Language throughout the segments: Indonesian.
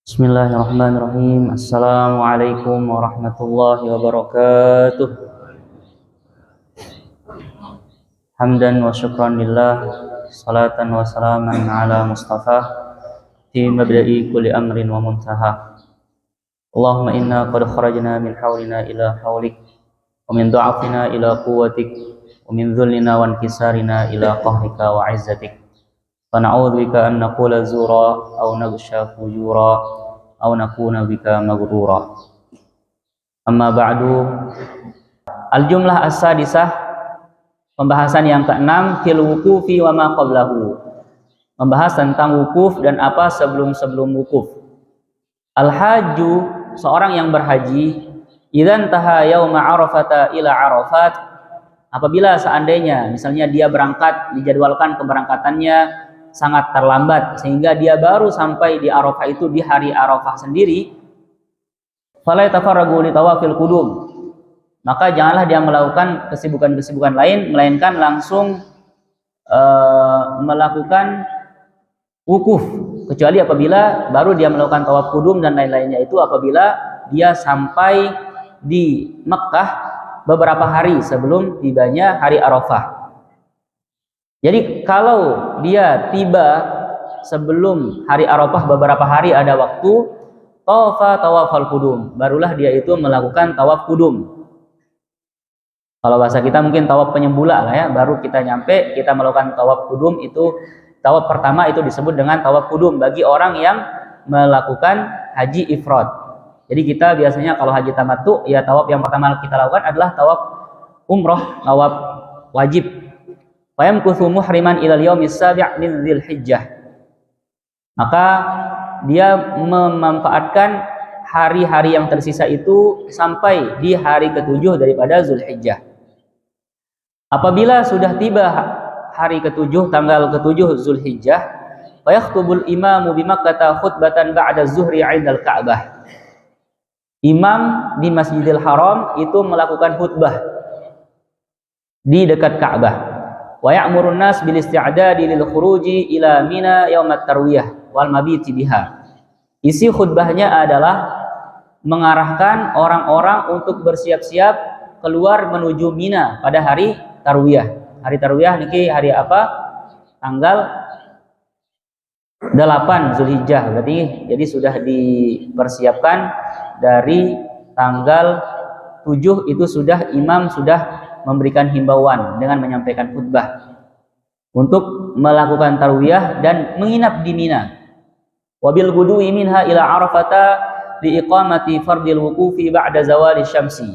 Bismillahirrahmanirrahim. Assalamualaikum warahmatullahi wabarakatuh. Hamdan wa syukran lillah, salatan wa salaman ala mustafa fi mabda'i kulli amrin wa muntaha. Allahumma inna qad kharajna min hawlina ila hawlik wa min du'afina ila quwwatik wa min dhullina wa inkisarina ila qahrika wa izzatik. Fa na'udzu bika an naqula zura aw naghsha fujura aw nakuna bika maghrura. Amma ba'du. Al-jumlah as-sadisah, pembahasan yang keenam, fil wuqufi wa ma qablahu. Membahas tentang wukuf dan apa sebelum wukuf. Al-hajju, seorang yang berhaji, idzan taha yauma arafata ila arafat, apabila seandainya misalnya dia berangkat, dijadwalkan keberangkatannya sangat terlambat sehingga dia baru sampai di Arafah itu di hari Arafah sendiri, fala yatafarragu li tawafil qudum, maka janganlah dia melakukan kesibukan-kesibukan lain melainkan langsung melakukan wukuf, kecuali apabila baru dia melakukan tawaf qudum dan lain-lainnya itu apabila dia sampai di Mekkah beberapa hari sebelum tibanya hari Arafah. Jadi kalau dia tiba sebelum hari Arafah beberapa hari ada waktu, tawafa tawafal qudum, barulah dia itu melakukan tawaf qudum. Kalau bahasa kita mungkin tawaf penyembula lah ya, baru kita nyampe kita melakukan tawaf qudum. Itu tawaf pertama itu disebut dengan tawaf qudum bagi orang yang melakukan haji ifrad. Jadi kita biasanya kalau haji tamattu ya tawaf yang pertama kita lakukan adalah tawaf umroh, tawaf wajib. Fayamkuthu muhriman ilal yaumis sabi' min dzulhijjah, maka dia memanfaatkan hari-hari yang tersisa itu sampai di hari ke-7 daripada Zulhijjah. Apabila sudah tiba hari ke-7, tanggal ke-7 Zulhijjah, fayakhthubul imamu bi Makkah khutbatan ba'da zuhri 'indal Ka'bah. Imam di Masjidil Haram itu melakukan khutbah di dekat Ka'bah. Wa ya'murun nas bil isti'dadi lil khuruji ila Mina yaumat tarwiyah wal mabiti biha. Isi khutbahnya adalah mengarahkan orang-orang untuk bersiap-siap keluar menuju Mina pada hari tarwiyah. Hari tarwiyah niki hari apa? Tanggal 8 Zulhijjah. Berarti jadi sudah dipersiapkan dari tanggal 7 itu sudah imam sudah memberikan himbauan dengan menyampaikan khutbah untuk melakukan tarwiyah dan menginap di Mina. Wabil gudui minha ila Arafata li iqamati fardil wuqufi ba'da zawali syamsi.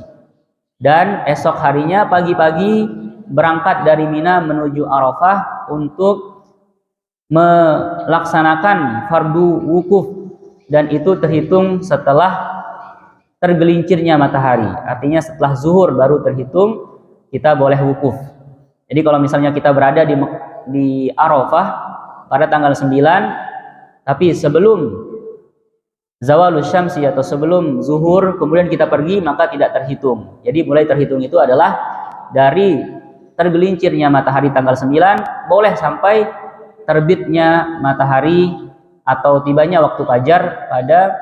Dan esok harinya pagi-pagi berangkat dari Mina menuju Arafah untuk melaksanakan fardu wukuf, dan itu terhitung setelah tergelincirnya matahari. Artinya setelah zuhur baru terhitung kita boleh wukuf. Jadi kalau misalnya kita berada di Arafah pada tanggal 9, tapi sebelum zawalus syamsi atau sebelum zuhur kemudian kita pergi, maka tidak terhitung. Jadi mulai terhitung itu adalah dari tergelincirnya matahari tanggal 9 boleh sampai terbitnya matahari atau tibanya waktu fajar pada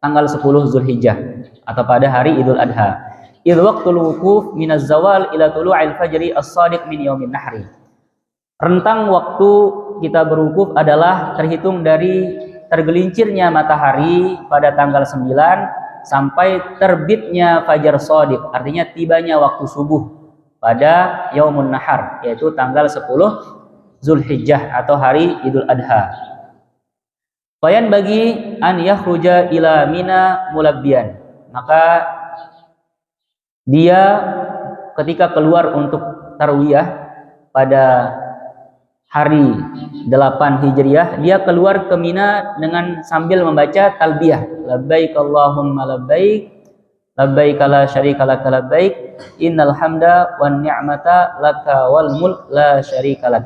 tanggal 10 Zulhijjah atau pada hari Idul Adha. Idh waqtul wukuf minaz zawal ila tulu'il fajri as-shadiq min yaumin nahri. Rentang waktu kita berwukuf adalah terhitung dari tergelincirnya matahari pada tanggal 9 sampai terbitnya fajar shadiq, artinya tibanya waktu subuh pada yaumun nahar, yaitu tanggal 10 Zulhijjah atau hari Idul Adha. Fayan bagi an yakhruja ila Mina mulabbiyan, maka dia ketika keluar untuk tarwiyah pada hari 8 Hijriah, dia keluar ke Mina dengan sambil membaca talbiyah, labbaik Allahumma labbaik, labbaik la syarika lak labbaik, innal hamda wan ni'mata laka wal mulk la syarika lak.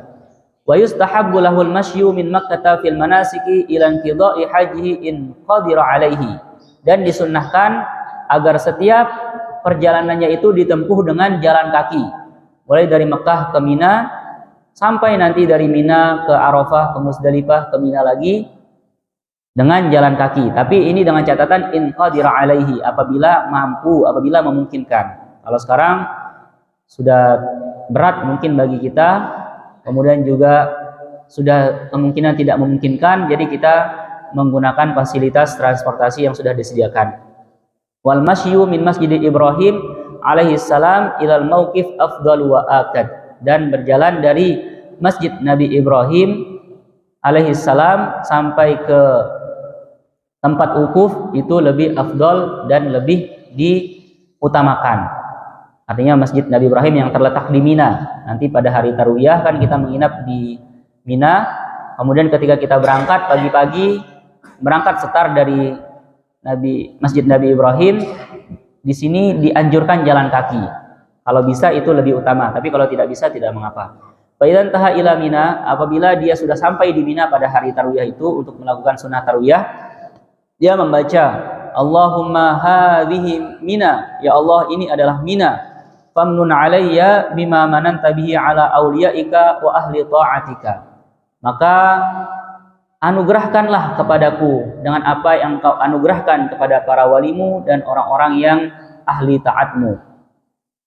Wa yustahabbu lahul masyu min Makkah fil manasiki ila inqidha'i hajjihi in qadira alaihi. Dan disunnahkan agar setiap perjalanannya itu ditempuh dengan jalan kaki, mulai dari Mekah ke Mina sampai nanti dari Mina ke Arafah, ke Muzdalifah, ke Mina lagi, dengan jalan kaki. Tapi ini dengan catatan in qadira alaihi, apabila mampu, apabila memungkinkan. Kalau sekarang sudah berat mungkin bagi kita, kemudian juga sudah kemungkinan tidak memungkinkan, jadi kita menggunakan fasilitas transportasi yang sudah disediakan. Wal masyu min masjid Ibrahim alaihi salam ilal mauqif afdal wa akad, dan berjalan dari masjid Nabi Ibrahim alaihi salam sampai ke tempat wukuf itu lebih afdal dan lebih diutamakan. Artinya masjid Nabi Ibrahim yang terletak di Mina. Nanti pada hari Tarwiyah kan kita menginap di Mina. Kemudian ketika kita berangkat pagi-pagi, berangkat setar dari Masjid Nabi Ibrahim, di sini dianjurkan jalan kaki. Kalau bisa itu lebih utama, tapi kalau tidak bisa tidak mengapa. Faidan taha ila Mina, apabila dia sudah sampai di Mina pada hari Tarwiyah itu untuk melakukan sunnah Tarwiyah, dia membaca Allahumma hadhihi Mina, ya Allah ini adalah Mina. Famnun alayya bima mananta bihi ala awliyaika wa ahli ta'atika. Maka anugerahkanlah kepadaku dengan apa yang kau anugerahkan kepada para walimu dan orang-orang yang ahli taatmu.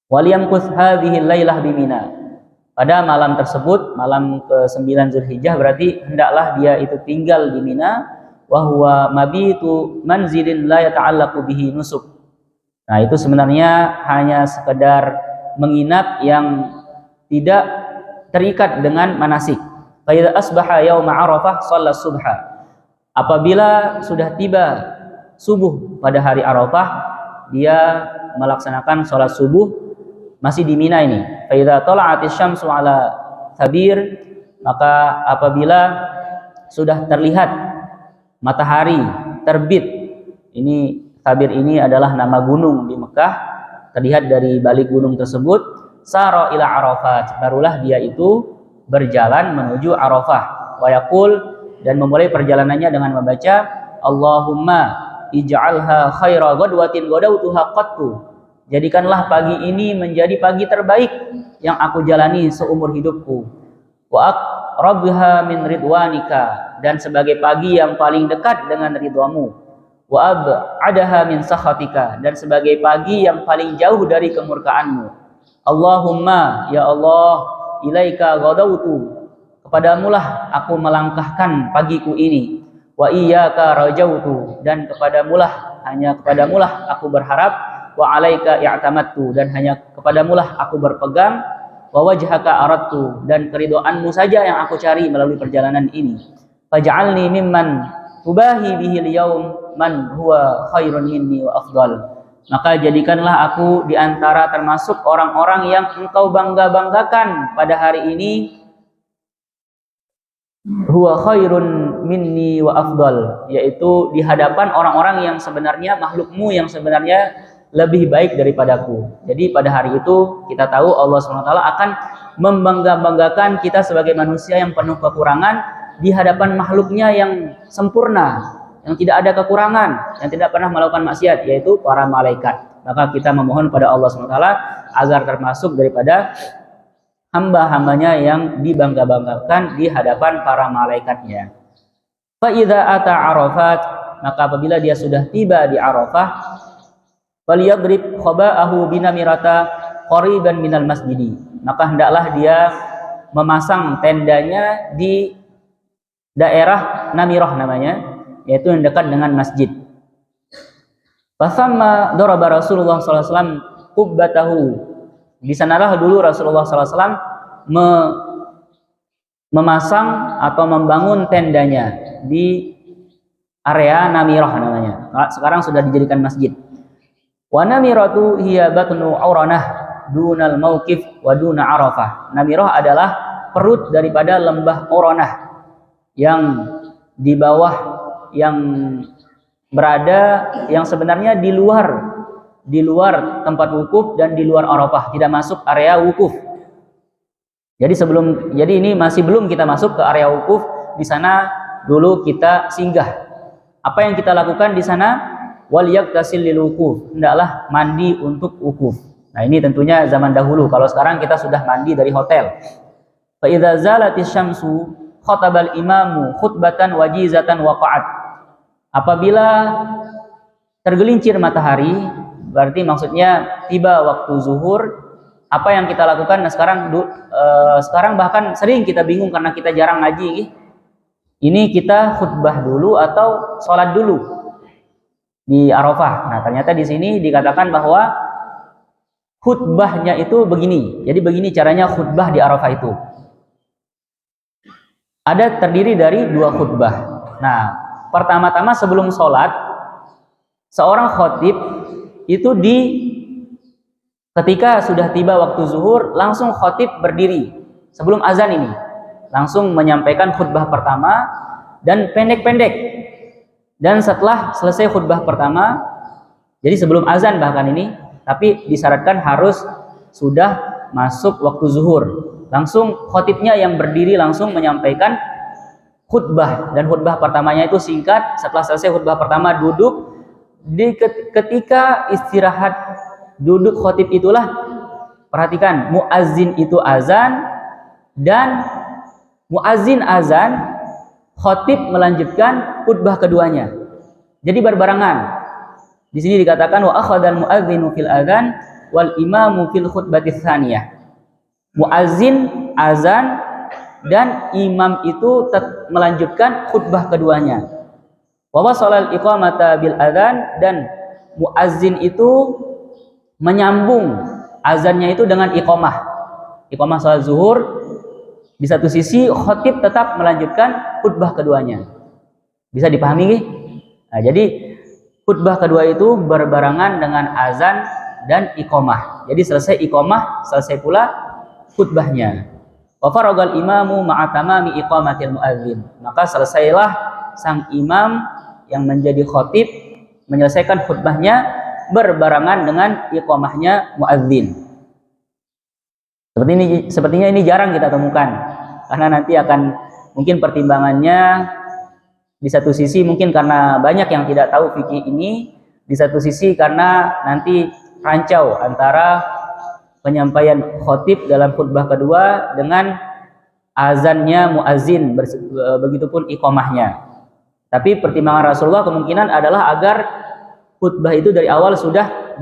Waliyamkus hadhihi lailah bimina. Pada malam tersebut, malam ke-9 Zulhijjah, berarti hendaklah dia itu tinggal di Mina, wa huwa mabitu manzilin la yata'allaqu bihi nusuk. Nah, itu sebenarnya hanya sekedar menginap yang tidak terikat dengan manasik. Fa idza asbaha yauma Arafah shalla subha. Apabila sudah tiba subuh pada hari Arafah, dia melaksanakan sholat subuh masih di Mina ini. Fa idza tala'atis syamsu ala thabir, maka apabila sudah terlihat matahari terbit, ini Thabir ini adalah nama gunung di Mekah, terlihat dari balik gunung tersebut, sara ila Arafat, barulah dia itu berjalan menuju Arafah. Wa yaqul, dan memulai perjalanannya dengan membaca Allahumma ij'alha khaira ghadwatin ghadawtuha qattu. Jadikanlah pagi ini menjadi pagi terbaik yang aku jalani seumur hidupku. Wa aqrabha min ridwanika, dan sebagai pagi yang paling dekat dengan ridhamu. Wa ab'adaha min sakhatika, dan sebagai pagi yang paling jauh dari kemurkaanmu. Allahumma, ya Allah, ilaika ghadawtu, kepadamulah aku melangkahkan pagiku ini. Wa iyyaka rajautu, dan hanya kepadamulah aku berharap. Wa alaika i'tamadtu, dan hanya kepadamulah aku berpegang. Wa wajhaka aradtu, dan keridhaanmu saja yang aku cari melalui perjalanan ini. Faj'alni mimman tubahi bihil yaum man huwa khairun minni wa afdal. Maka jadikanlah aku di antara termasuk orang-orang yang engkau bangga-banggakan pada hari ini, huwa khairun minni wa afdal, yaitu di hadapan orang-orang yang sebenarnya makhlukmu yang sebenarnya lebih baik daripadaku. Jadi pada hari itu kita tahu Allah SWT akan membangga-banggakan kita sebagai manusia yang penuh kekurangan di hadapan makhluknya yang sempurna, yang tidak ada kekurangan, yang tidak pernah melakukan maksiat, yaitu para malaikat. Maka kita memohon pada Allah SWT agar termasuk daripada hamba-hambanya yang dibangga-banggakan di hadapan para malaikatnya. Fa idza ata Arafat, maka apabila dia sudah tiba di Arafah, falyadrib khaba'ahu binamirata qariban minal masjidi, maka hendaklah dia memasang tendanya di daerah Namirah namanya, yaitu yang dekat dengan masjid. Fasamma daraba Rasulullah SAW qubbatahu. Di sanalah dulu Rasulullah SAW memasang atau membangun tendanya di area Namirah namanya. Sekarang sudah dijadikan masjid. Wa namiratu hiya batnu auranah dunal mauqif wa duna Arafah. Namirah adalah perut daripada lembah Uranah yang di bawah, yang berada, yang sebenarnya di luar tempat wukuf dan di luar Arafah, tidak masuk area wukuf. Jadi ini masih belum kita masuk ke area wukuf. Di sana dulu kita singgah. Apa yang kita lakukan di sana? Wal yaktasil lil wukuf, hendaklah mandi untuk wukuf. Nah, ini tentunya zaman dahulu. Kalau sekarang kita sudah mandi dari hotel. Fa idza zalatis syamsu khatabal imamu khutbatan wajizatan waqa'at. Apabila tergelincir matahari, berarti maksudnya tiba waktu zuhur, apa yang kita lakukan? Nah, sekarang bahkan sering kita bingung karena kita jarang ngaji. Ini kita khutbah dulu atau sholat dulu di Arafah. Nah, ternyata di sini dikatakan bahwa khutbahnya itu begini. Jadi begini caranya khutbah di Arafah itu. Ada terdiri dari 2 khutbah. Nah, pertama-tama sebelum sholat, seorang khotib itu ketika sudah tiba waktu zuhur, langsung khotib berdiri sebelum azan ini. Langsung menyampaikan khutbah pertama dan pendek-pendek. Dan setelah selesai khutbah pertama, jadi sebelum azan bahkan ini, tapi disyaratkan harus sudah masuk waktu zuhur. Langsung khotibnya yang berdiri langsung menyampaikan khutbah, dan khutbah pertamanya itu singkat. Setelah selesai khutbah pertama duduk. Ketika istirahat duduk khotib itulah, perhatikan, muazzin itu azan, dan muazzin azan, khotib melanjutkan khutbah keduanya. Jadi berbarengan. Di sini dikatakan wa akhadhal muazzinu fil adzan wal imamu fil khutbati tsaniyah. Muazzin azan dan imam itu melanjutkan khutbah keduanya. Wa wasalal iqamata bil adzan, dan muazzin itu menyambung azannya itu dengan iqamah. Iqamah salat zuhur. Di satu sisi khotib tetap melanjutkan khutbah keduanya. Bisa dipahami? Nah, jadi khutbah kedua itu berbarengan dengan azan dan iqamah. Jadi selesai iqamah, selesai pula khutbahnya. Wa faragal imamu ma'a tamami iqamatil muadzin. Maka selesailah sang imam yang menjadi khotib menyelesaikan khutbahnya berbarengan dengan iqamahnya muadzin. Sepertinya ini jarang kita temukan, karena nanti akan mungkin pertimbangannya di satu sisi mungkin karena banyak yang tidak tahu fikih ini, di satu sisi karena nanti rancau antara penyampaian khotib dalam khutbah kedua dengan azannya muazzin, begitupun iqamahnya. Tapi pertimbangan Rasulullah kemungkinan adalah agar khutbah itu dari awal sudah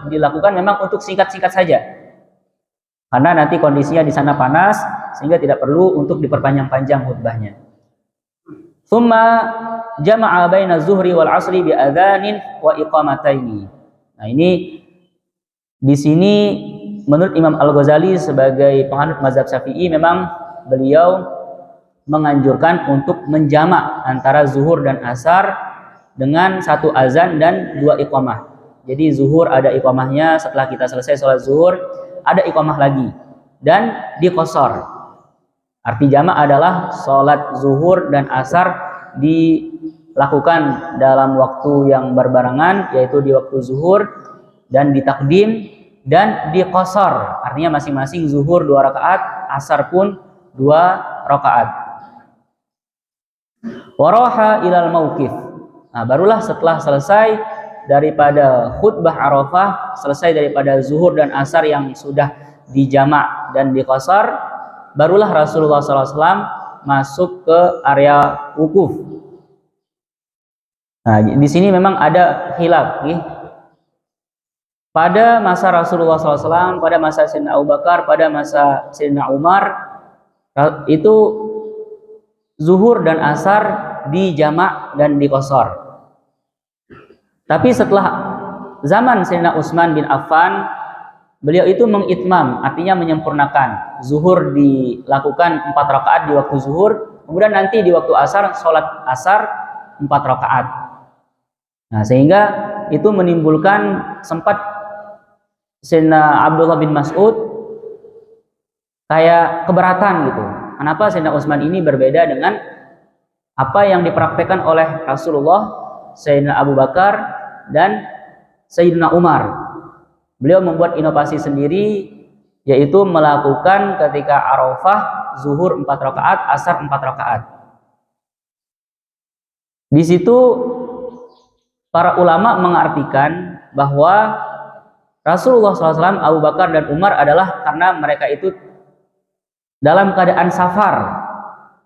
dilakukan memang untuk singkat-singkat saja. Karena nanti kondisinya di sana panas, sehingga tidak perlu untuk diperpanjang-panjang khutbahnya. Tsumma jama'a baina zuhri wal 'ashri bi adzanin wa iqamataini. Nah, ini di sini menurut Imam Al-Ghazali sebagai penganut mazhab Syafi'i, memang beliau menganjurkan untuk menjamak antara zuhur dan asar dengan 1 azan dan 2 iqamah. Jadi zuhur ada iqamahnya, setelah kita selesai sholat zuhur ada iqamah lagi, dan diqashar. Arti jamak adalah sholat zuhur dan asar dilakukan dalam waktu yang berbarengan, yaitu di waktu zuhur dan ditakdim, dan diqashar. Artinya masing-masing zuhur 2 rakaat, asar pun 2 rakaat. Waraha ilal mauqif. Nah, barulah setelah selesai daripada khutbah Arafah, selesai daripada zuhur dan asar yang sudah dijamak dan diqashar, barulah Rasulullah SAW masuk ke area wukuf. Nah, di sini memang ada khilaf. Pada masa Rasulullah SAW, pada masa Sayyidina Abu Bakar, pada masa Sayyidina Umar, itu zuhur dan asar dijamak dan diqashar. Tapi setelah zaman Sayyidina Utsman bin Affan, beliau itu mengitmam, artinya menyempurnakan. Zuhur dilakukan 4 rakaat di waktu zuhur, kemudian nanti di waktu asar, sholat asar 4 rakaat. Nah, sehingga itu menimbulkan sempat Sayyidina Abdullah bin Mas'ud kayak keberatan gitu. Kenapa Sayyidina Utsman ini berbeda dengan apa yang dipraktekkan oleh Rasulullah, Sayyidina Abu Bakar, dan Sayyidina Umar. Beliau membuat inovasi sendiri, yaitu melakukan ketika Arafah zuhur 4 rakaat, asar 4 rakaat. Di situ para ulama mengartikan bahwa Rasulullah SAW, Abu Bakar dan Umar adalah karena mereka itu dalam keadaan safar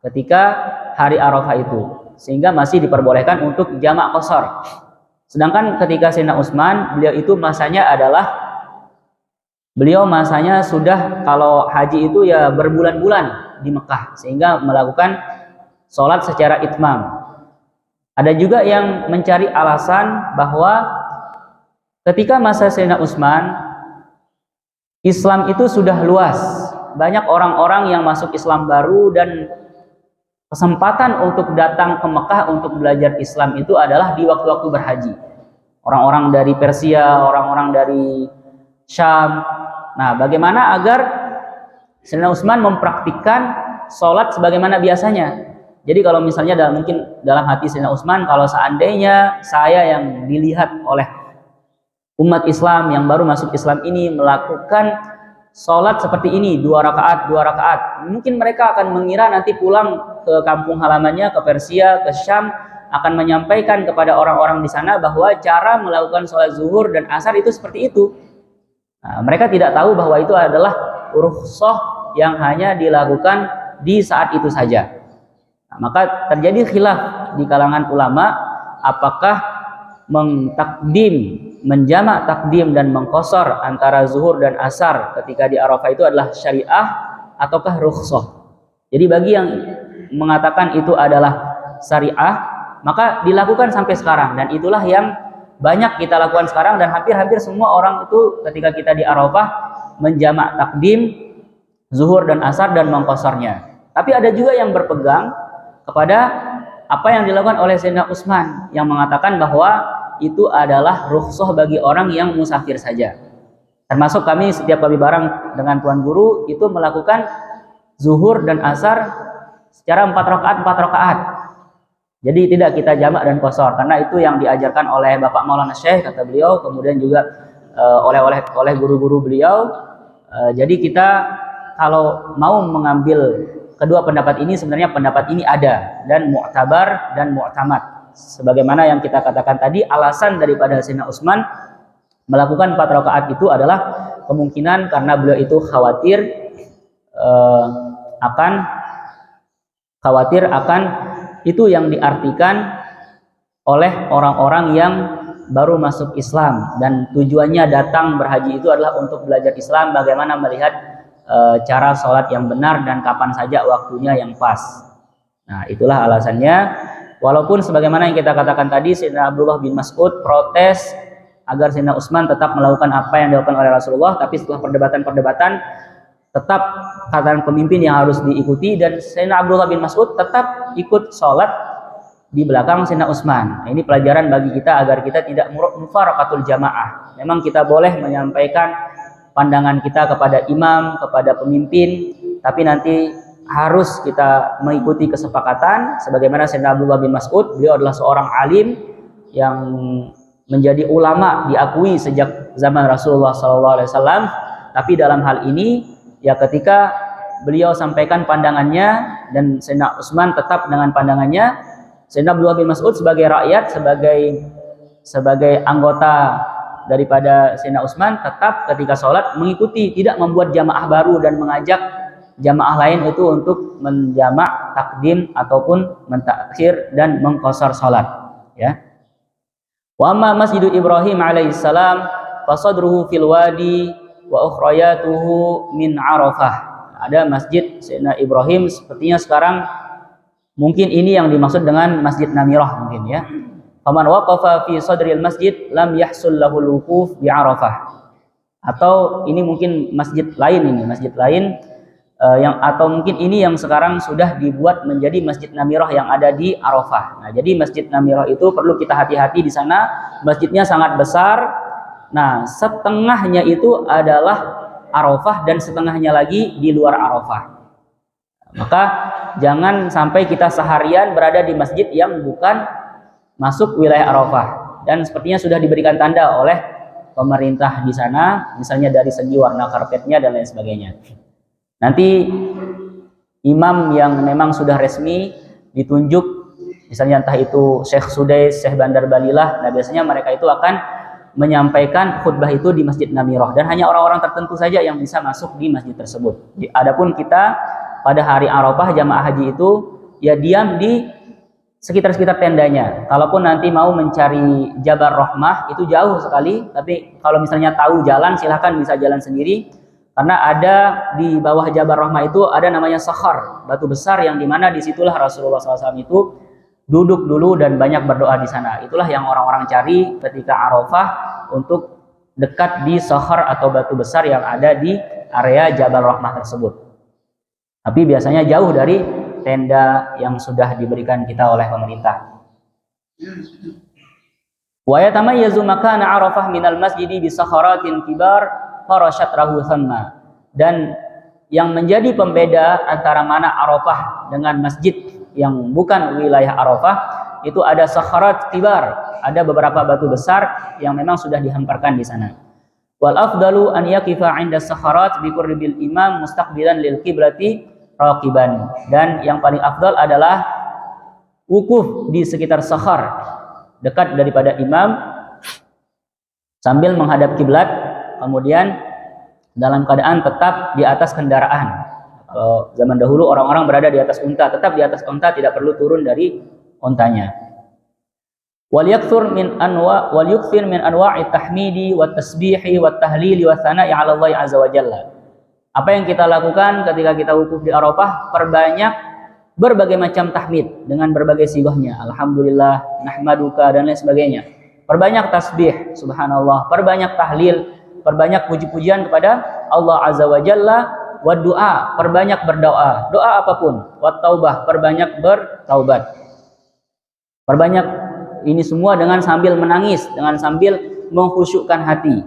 ketika hari Arafah itu. sehingga masih diperbolehkan untuk jamak qasar. Sedangkan ketika Sayyidina Utsman, beliau masanya sudah kalau haji itu ya berbulan-bulan di Mekah, sehingga melakukan sholat secara itmam. Ada juga yang mencari alasan bahwa ketika masa Sayyidina Utsman, Islam itu sudah luas, banyak orang-orang yang masuk Islam baru, dan kesempatan untuk datang ke Mekah untuk belajar Islam itu adalah di waktu-waktu berhaji. Orang-orang dari Persia, orang-orang dari Syam. Nah, bagaimana agar Sayyidina Utsman mempraktikkan sholat sebagaimana biasanya? Jadi kalau misalnya mungkin dalam hati Sayyidina Utsman, kalau seandainya saya yang dilihat oleh umat Islam yang baru masuk Islam ini melakukan sholat seperti ini, 2 rakaat, mungkin mereka akan mengira nanti pulang ke kampung halamannya, ke Persia, ke Syam, akan menyampaikan kepada orang-orang di sana bahwa cara melakukan sholat zuhur dan asar itu seperti itu. Nah, mereka tidak tahu bahwa itu adalah rukhsah yang hanya dilakukan di saat itu saja. Nah, maka terjadi khilaf di kalangan ulama, apakah menjamak takdim dan mengqasar antara zuhur dan asar ketika di Arafah itu adalah syariah ataukah rukhsah. Jadi bagi yang mengatakan itu adalah syariah, maka dilakukan sampai sekarang, dan itulah yang banyak kita lakukan sekarang, dan hampir-hampir semua orang itu ketika kita di Arafah menjamak takdim zuhur dan asar dan mengqasarnya. Tapi ada juga yang berpegang kepada apa yang dilakukan oleh Sayyidina Utsman yang mengatakan bahwa itu adalah rukhsah bagi orang yang musafir saja. Termasuk setiap kami bareng dengan Tuan Guru itu melakukan zuhur dan asar secara 4 rakaat. Jadi tidak kita jamak dan qasar, karena itu yang diajarkan oleh Bapak Maulana Syekh, kata beliau, kemudian juga oleh guru-guru beliau. Jadi kita kalau mau mengambil kedua pendapat ini, sebenarnya pendapat ini ada dan mu'tabar dan mu'tamad. Sebagaimana yang kita katakan tadi, alasan daripada Sayyidina Utsman melakukan 4 rakaat itu adalah kemungkinan karena beliau itu khawatir akan itu yang diartikan oleh orang-orang yang baru masuk Islam, dan tujuannya datang berhaji itu adalah untuk belajar Islam, bagaimana melihat cara sholat yang benar dan kapan saja waktunya yang pas. Nah, itulah alasannya. Walaupun sebagaimana yang kita katakan tadi, Sayyidina Abdullah bin Mas'ud protes agar Sayyidina Utsman tetap melakukan apa yang dilakukan oleh Rasulullah, tapi setelah perdebatan tetap kata pemimpin yang harus diikuti, dan Sayyidina Abdullah bin Mas'ud tetap ikut sholat di belakang Sayyidina Utsman. Nah, ini pelajaran bagi kita agar kita tidak mufaraqatul jamaah. Memang kita boleh menyampaikan pandangan kita kepada imam, kepada pemimpin, tapi nanti harus kita mengikuti kesepakatan. Sebagaimana Sayyidina Abdullah bin Mas'ud, beliau adalah seorang alim yang menjadi ulama diakui sejak zaman Rasulullah SAW. Tapi dalam hal ini, ya ketika beliau sampaikan pandangannya dan Sayyidina Utsman tetap dengan pandangannya, Sayyidina Abdullah bin Mas'ud sebagai rakyat, sebagai anggota daripada Sayyidina Utsman, tetap ketika sholat mengikuti, tidak membuat jamaah baru dan mengajak jamaah lain itu untuk menjamak takdim ataupun mentakhir dan mengqasar salat, ya. Wa amma Masjidu Ibrahim alaihissalam fasadruhu fil wadi wa ukhrayatuhu min Arafah. Ada masjid Sayyidina Ibrahim, sepertinya sekarang mungkin ini yang dimaksud dengan Masjid Namirah mungkin, ya. Faman waqafa fi sadril masjid lam yahsul lahul wuquf bi Arafah. Atau ini mungkin masjid lain atau mungkin ini yang sekarang sudah dibuat menjadi Masjid Namirah yang ada di Arafah. Nah, jadi Masjid Namirah itu perlu kita hati-hati di sana. Masjidnya sangat besar. Nah, setengahnya itu adalah Arafah dan setengahnya lagi di luar Arafah. Maka jangan sampai kita seharian berada di masjid yang bukan masuk wilayah Arafah. Dan sepertinya sudah diberikan tanda oleh pemerintah di sana, misalnya dari segi warna karpetnya dan lain sebagainya. Nanti imam yang memang sudah resmi ditunjuk, misalnya entah itu Syekh Sudais, Syekh Bandar Balilah, nah biasanya mereka itu akan menyampaikan khutbah itu di Masjid Namirah, dan hanya orang-orang tertentu saja yang bisa masuk di masjid tersebut. Adapun kita pada hari Arafah jamaah haji itu ya diam di sekitar-sekitar tendanya. Kalaupun nanti mau mencari Jabal Rahmah itu jauh sekali, tapi kalau misalnya tahu jalan silahkan bisa jalan sendiri. Karena ada di bawah Jabal Rahmah itu ada namanya Sakhar, batu besar yang dimana disitulah Rasulullah SAW itu duduk dulu dan banyak berdoa di sana. Itulah yang orang-orang cari ketika Arafah untuk dekat di Sakhar atau batu besar yang ada di area Jabal Rahmah tersebut. Tapi biasanya jauh dari tenda yang sudah diberikan kita oleh pemerintah. Wa yatamayyazu makana Arafah minal masjidi bi sakharatin kibar farasyatrahu thamma. Dan yang menjadi pembeda antara mana Arafah dengan masjid yang bukan wilayah Arafah itu ada sakharat kibar, ada beberapa batu besar yang memang sudah dihamparkan di sana. Wal afdalu an yaqifa 'inda sakharat bi qurbil imam mustaqbilan lil qiblati raqiban. Dan yang paling afdal adalah wukuf di sekitar sakhar dekat daripada imam sambil menghadap kiblat, kemudian dalam keadaan tetap di atas kendaraan. Kalau zaman dahulu orang-orang berada di atas unta, tetap di atas unta, tidak perlu turun dari untanya. Wal yakthur min anwa'i tahmidi wat tasbihi wat tahlili wat tsana'i 'ala Allah azza wa jalla. Apa yang kita lakukan ketika kita wukuf di Arafah? Perbanyak berbagai macam tahmid dengan berbagai sigahnya. Alhamdulillah, nahmaduka dan lain sebagainya. Perbanyak tasbih, subhanallah, perbanyak tahlil, perbanyak puji-pujian kepada Allah azza wa jalla, wa doa, perbanyak berdoa, doa apapun, wa taubah, perbanyak bertaubat. Perbanyak ini semua dengan sambil menangis, dengan sambil mengkhusyukkan hati.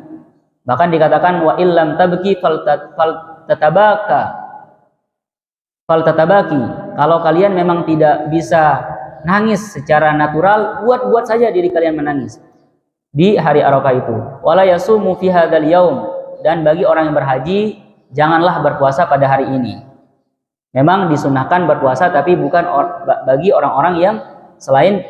Bahkan dikatakan wa illam tabki faltatabaki. Kalau kalian memang tidak bisa nangis secara natural, buat saja diri kalian menangis di hari Arafah itu. Wala yasumu fi hadzal yaum, dan bagi orang yang berhaji janganlah berpuasa pada hari ini. Memang disunahkan berpuasa tapi bukan bagi orang-orang yang selain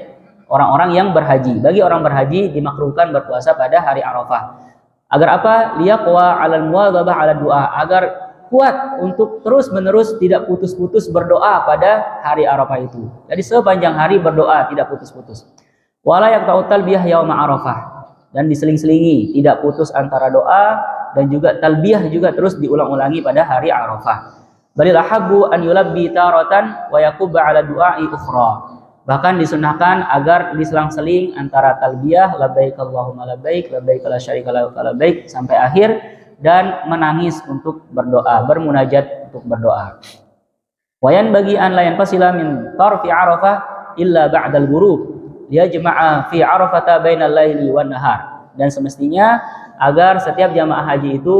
orang-orang yang berhaji. Bagi orang berhaji dimakruhkan berpuasa pada hari Arafah. Agar apa? Liyaqwa 'alal muwadzabah 'ala du'a, agar kuat untuk terus-menerus tidak putus-putus berdoa pada hari Arafah itu. Jadi sepanjang hari berdoa tidak putus-putus. Wala yaqta'u talbiyah yauma Arafah, dan diseling-selingi, tidak putus antara doa dan juga talbiyah juga terus diulang-ulangi pada hari Arafah. Balil ahabbu an yulabbi taratan wa yaqubba 'ala du'a'i ukhra. Bahkan disunahkan agar diselang-seling antara talbiyah labbaik Allahumma labbaik, labbaik la syarika laka labbaik sampai akhir, dan menangis untuk berdoa, bermunajat untuk berdoa. Wa yanbaghi an la yanfasila min tarfi Arafah illa ba'dal ghurub yajma'a fi Arafata bainal laili wan nahar. Dan semestinya agar setiap jamaah haji itu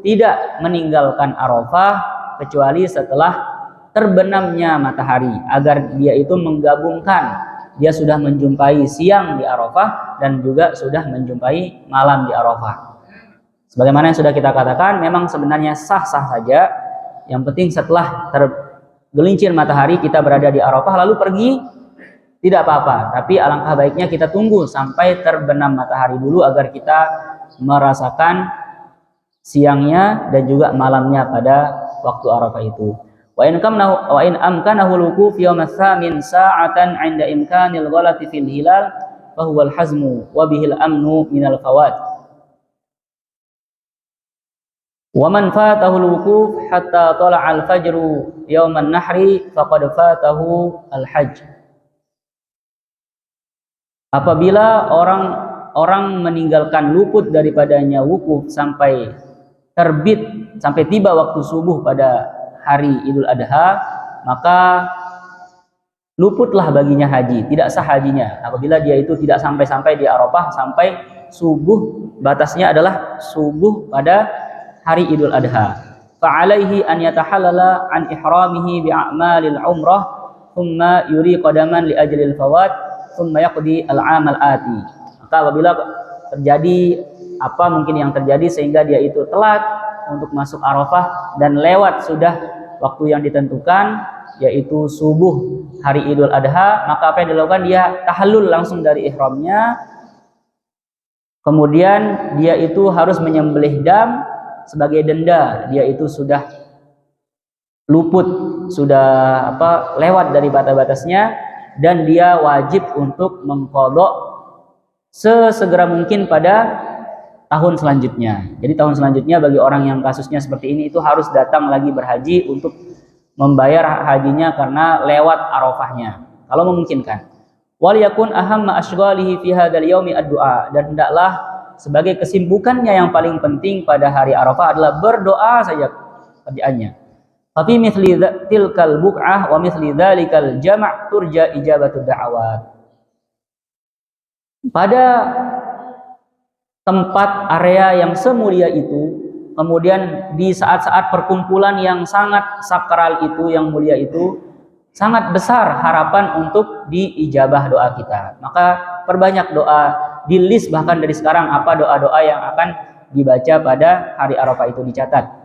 tidak meninggalkan Arafah kecuali setelah terbenamnya matahari, agar dia itu menggabungkan, dia sudah menjumpai siang di Arafah dan juga sudah menjumpai malam di Arafah. Sebagaimana yang sudah kita katakan, memang sebenarnya sah-sah saja. Yang penting setelah tergelincir matahari kita berada di Arafah lalu pergi, tidak apa-apa. Tapi alangkah baiknya kita tunggu sampai terbenam matahari dulu agar kita merasakan siangnya dan juga malamnya pada waktu Arafah itu. Wa in amkanahu al-wuquf yawm ats-tsamin sa'atan 'inda imkanil ghalati fil hilal fa huwa al-hazmu wa bihi al-amnu min al-fawat. Wa man fatahu al-wuquf hatta tala'a al-fajru yawm an-nahri faqad fatahu al-hajj. Apabila orang meninggalkan luput daripadanya wukuf sampai terbit, sampai tiba waktu subuh pada hari Idul Adha, maka luputlah baginya haji, tidak sah hajinya. Apabila dia itu tidak sampai di Arafah sampai subuh, batasnya adalah subuh pada hari Idul Adha. Fa'alaihi an yatahallala an ihramihi bi'a'malil umrah thumma yuri qadaman li ajlil fawat thumma yaqdi al-'am al-ati. Maka apabila terjadi apa mungkin yang terjadi sehingga dia itu telat untuk masuk Arafah dan lewat sudah waktu yang ditentukan yaitu subuh hari Idul Adha, maka apa yang dilakukan? Dia tahallul langsung dari ihramnya. Kemudian dia itu harus menyembelih dam sebagai denda, dia itu sudah luput, sudah lewat dari batas-batasnya. dan dia wajib untuk mengqadha sesegera mungkin pada tahun selanjutnya. Jadi tahun selanjutnya bagi orang yang kasusnya seperti ini itu harus datang lagi berhaji untuk membayar hajinya karena lewat Arafahnya kalau memungkinkan. Wal yakun ahamma asyghalihi fi hadzal yaumi ad-du'a, dan hendaklah sebagai kesibukannya yang paling penting pada hari Arafah adalah berdoa saja kerjaannya. Tapi mithli tilkal buq'ah wa mithli dzalikal jama' turja ijabatu da'awat. Pada tempat area yang semulia itu, kemudian di saat-saat perkumpulan yang sangat sakral itu, yang mulia itu, sangat besar harapan untuk diijabah doa kita. Maka perbanyak doa, di list bahkan dari sekarang apa doa-doa yang akan dibaca pada hari Arafah itu dicatat.